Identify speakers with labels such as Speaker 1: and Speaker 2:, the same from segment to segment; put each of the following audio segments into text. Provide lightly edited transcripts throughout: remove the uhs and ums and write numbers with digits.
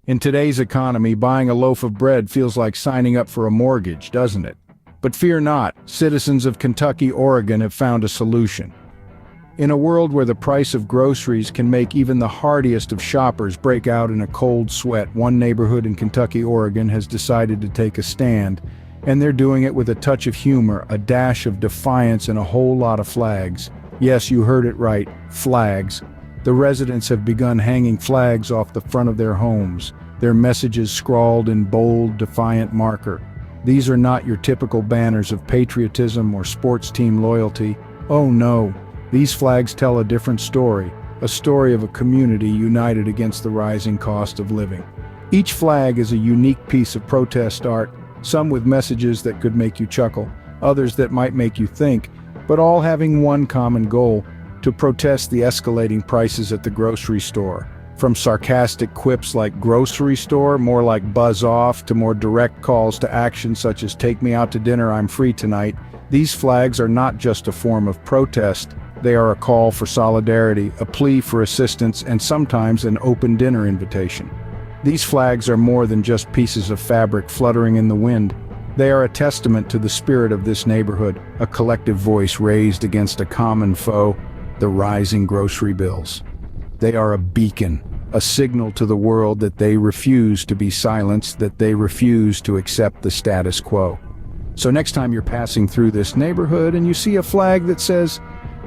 Speaker 1: In today's economy, buying a loaf of bread feels like signing up for a mortgage, doesn't it? But fear not, citizens of Kentucky, Oregon have found a solution. In a world where the price of groceries can make even the hardiest of shoppers break out in a cold sweat, one neighborhood in Kentucky, Oregon has decided to take a stand, and they're doing it with a touch of humor, a dash of defiance, and a whole lot of flags. Yes, you heard it right, flags. The residents have begun hanging flags off the front of their homes, their messages scrawled in bold, defiant marker. These are not your typical banners of patriotism or sports team loyalty. Oh no, these flags tell a different story, a story of a community united against the rising cost of living. Each flag is a unique piece of protest art, some with messages that could make you chuckle, others that might make you think, but all having one common goal: to protest the escalating prices at the grocery store. From sarcastic quips like "grocery store," more like "buzz off," to more direct calls to action such as "take me out to dinner, I'm free tonight," these flags are not just a form of protest, they are a call for solidarity, a plea for assistance, and sometimes an open dinner invitation. These flags are more than just pieces of fabric fluttering in the wind. They are a testament to the spirit of this neighborhood, a collective voice raised against a common foe: the rising grocery bills. They are a beacon, a signal to the world that they refuse to be silenced, that they refuse to accept the status quo. So next time you're passing through this neighborhood and you see a flag that says,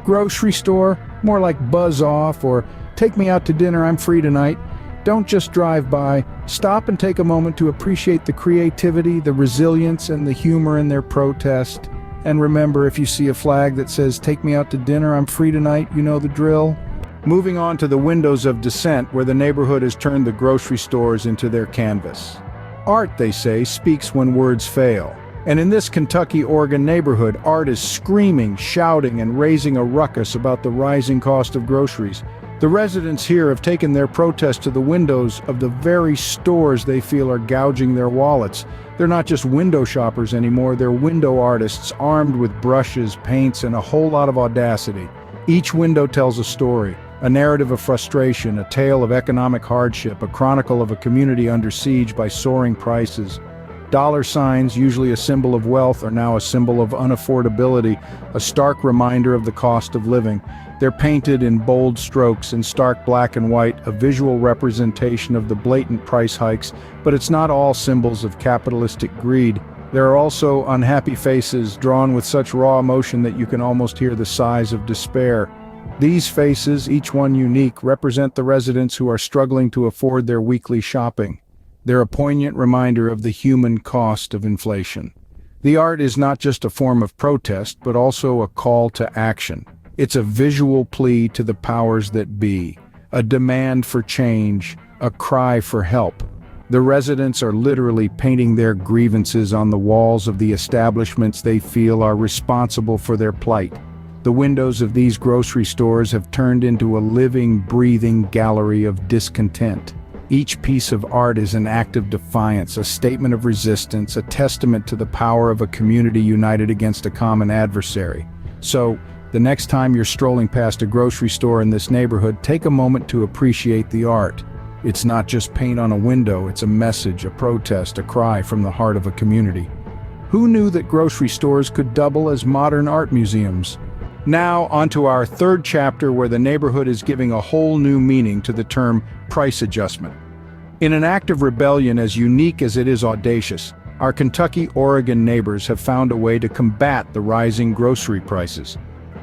Speaker 1: "grocery store," more like "buzz off," or "take me out to dinner, I'm free tonight," don't just drive by. Stop and take a moment to appreciate the creativity, the resilience, and the humor in their protest. And remember, if you see a flag that says, "take me out to dinner, I'm free tonight," you know the drill. Moving on to the windows of dissent, where the neighborhood has turned the grocery stores into their canvas. Art, they say, speaks when words fail. And in this Kentucky, Oregon neighborhood, art is screaming, shouting, and raising a ruckus about the rising cost of groceries. The residents here have taken their protest to the windows of the very stores they feel are gouging their wallets. They're not just window shoppers anymore, they're window artists armed with brushes, paints, and a whole lot of audacity. Each window tells a story, a narrative of frustration, a tale of economic hardship, a chronicle of a community under siege by soaring prices. Dollar signs, usually a symbol of wealth, are now a symbol of unaffordability, a stark reminder of the cost of living. They're painted in bold strokes, in stark black and white, a visual representation of the blatant price hikes, but it's not all symbols of capitalistic greed. There are also unhappy faces drawn with such raw emotion that you can almost hear the sighs of despair. These faces, each one unique, represent the residents who are struggling to afford their weekly shopping. They're a poignant reminder of the human cost of inflation. The art is not just a form of protest, but also a call to action. It's a visual plea to the powers that be, a demand for change, a cry for help. The residents are literally painting their grievances on the walls of the establishments they feel are responsible for their plight. The windows of these grocery stores have turned into a living, breathing gallery of discontent. Each piece of art is an act of defiance, a statement of resistance, a testament to the power of a community united against a common adversary. So, the next time you're strolling past a grocery store in this neighborhood, take a moment to appreciate the art. It's not just paint on a window, it's a message, a protest, a cry from the heart of a community. Who knew that grocery stores could double as modern art museums? Now, onto our third chapter, where the neighborhood is giving a whole new meaning to the term price adjustment. In an act of rebellion as unique as it is audacious, our Kentucky, Oregon neighbors have found a way to combat the rising grocery prices.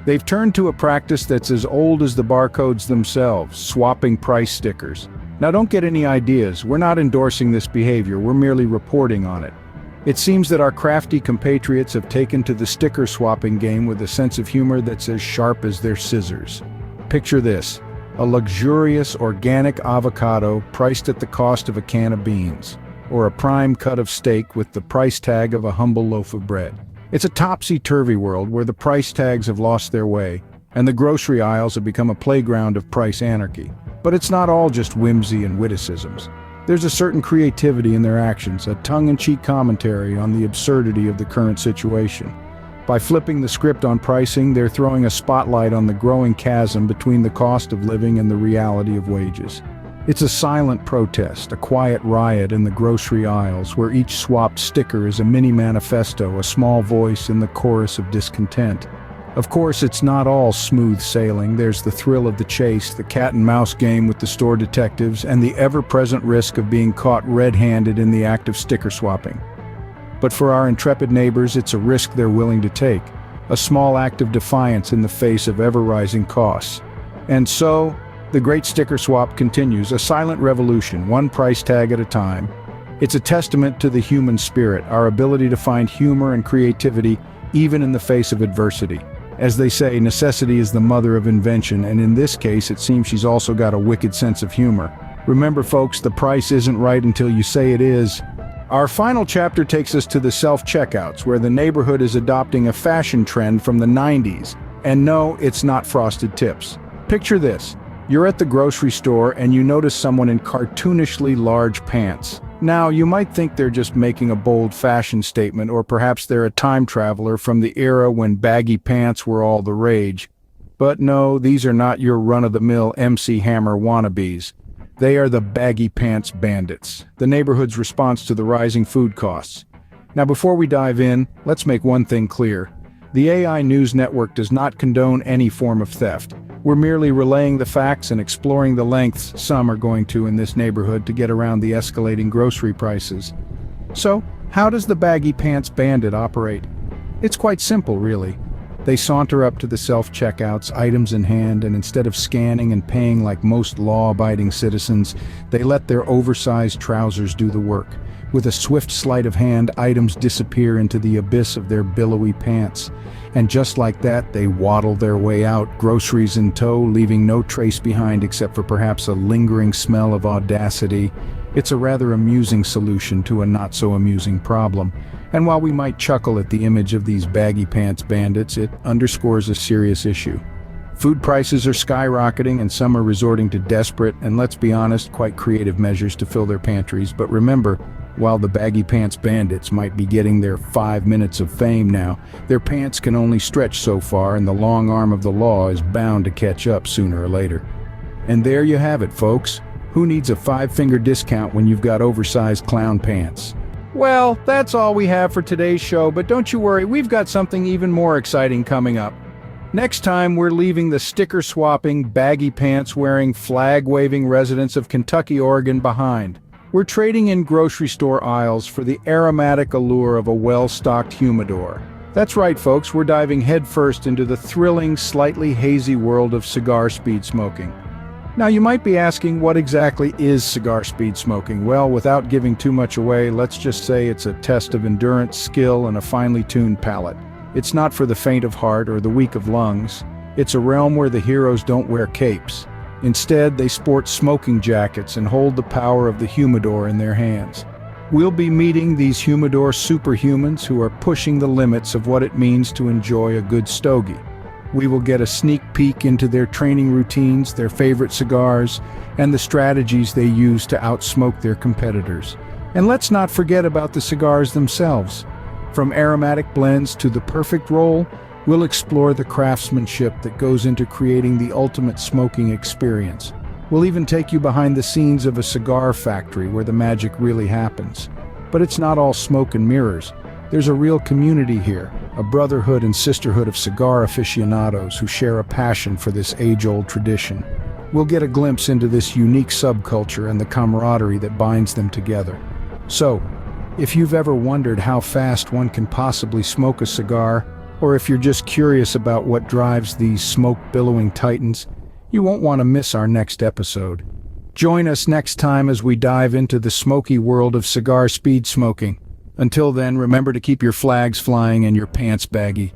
Speaker 1: They've turned to a practice that's as old as the barcodes themselves, swapping price stickers. Now, don't get any ideas. We're not endorsing this behavior, we're merely reporting on it. It seems that our crafty compatriots have taken to the sticker swapping game with a sense of humor that's as sharp as their scissors. Picture this: a luxurious organic avocado priced at the cost of a can of beans, or a prime cut of steak with the price tag of a humble loaf of bread. It's a topsy-turvy world where the price tags have lost their way, and the grocery aisles have become a playground of price anarchy. But it's not all just whimsy and witticisms. There's a certain creativity in their actions, a tongue-in-cheek commentary on the absurdity of the current situation. By flipping the script on pricing, they're throwing a spotlight on the growing chasm between the cost of living and the reality of wages. It's a silent protest, a quiet riot in the grocery aisles where each swapped sticker is a mini manifesto, a small voice in the chorus of discontent. Of course, it's not all smooth sailing. There's the thrill of the chase, the cat-and-mouse game with the store detectives, and the ever-present risk of being caught red-handed in the act of sticker swapping. But for our intrepid neighbors, it's a risk they're willing to take, a small act of defiance in the face of ever-rising costs. And so, the great sticker swap continues, a silent revolution, one price tag at a time. It's a testament to the human spirit, our ability to find humor and creativity even in the face of adversity. As they say, necessity is the mother of invention, and in this case, it seems she's also got a wicked sense of humor. Remember, folks, the price isn't right until you say it is. Our final chapter takes us to the self-checkouts, where the neighborhood is adopting a fashion trend from the 90s. And no, it's not frosted tips. Picture this. You're at the grocery store and you notice someone in cartoonishly large pants. Now, you might think they're just making a bold fashion statement, or perhaps they're a time traveler from the era when baggy pants were all the rage. But no, these are not your run-of-the-mill MC Hammer wannabes. They are the baggy pants bandits, the neighborhood's response to the rising food costs. Now, before we dive in, let's make one thing clear. The AI News Network does not condone any form of theft. We're merely relaying the facts and exploring the lengths some are going to in this neighborhood to get around the escalating grocery prices. So, how does the baggy pants bandit operate? It's quite simple, really. They saunter up to the self-checkouts, items in hand, and instead of scanning and paying like most law-abiding citizens, they let their oversized trousers do the work. With a swift sleight of hand, items disappear into the abyss of their billowy pants. And just like that, they waddle their way out, groceries in tow, leaving no trace behind except for perhaps a lingering smell of audacity. It's a rather amusing solution to a not-so-amusing problem. And while we might chuckle at the image of these baggy pants bandits, it underscores a serious issue. Food prices are skyrocketing and some are resorting to desperate and, let's be honest, quite creative measures to fill their pantries. But remember, while the baggy pants bandits might be getting their 5 minutes of fame now, their pants can only stretch so far, and the long arm of the law is bound to catch up sooner or later. And there you have it, folks. Who needs a 5-finger discount when you've got oversized clown pants? Well, that's all we have for today's show, but don't you worry, we've got something even more exciting coming up. Next time, we're leaving the sticker-swapping, baggy pants-wearing, flag-waving residents of Kentucky, Oregon behind. We're trading in grocery store aisles for the aromatic allure of a well-stocked humidor. That's right, folks, we're diving headfirst into the thrilling, slightly hazy world of cigar speed smoking. Now, you might be asking, what exactly is cigar speed smoking? Well, without giving too much away, let's just say it's a test of endurance, skill, and a finely tuned palate. It's not for the faint of heart or the weak of lungs. It's a realm where the heroes don't wear capes. Instead, they sport smoking jackets and hold the power of the humidor in their hands. We'll be meeting these humidor superhumans who are pushing the limits of what it means to enjoy a good stogie. We will get a sneak peek into their training routines, their favorite cigars, and the strategies they use to outsmoke their competitors. And let's not forget about the cigars themselves. From aromatic blends to the perfect roll, we'll explore the craftsmanship that goes into creating the ultimate smoking experience. We'll even take you behind the scenes of a cigar factory where the magic really happens. But it's not all smoke and mirrors. There's a real community here, a brotherhood and sisterhood of cigar aficionados who share a passion for this age-old tradition. We'll get a glimpse into this unique subculture and the camaraderie that binds them together. So, if you've ever wondered how fast one can possibly smoke a cigar, or if you're just curious about what drives these smoke-billowing titans, you won't want to miss our next episode. Join us next time as we dive into the smoky world of cigar speed smoking. Until then, remember to keep your flags flying and your pants baggy.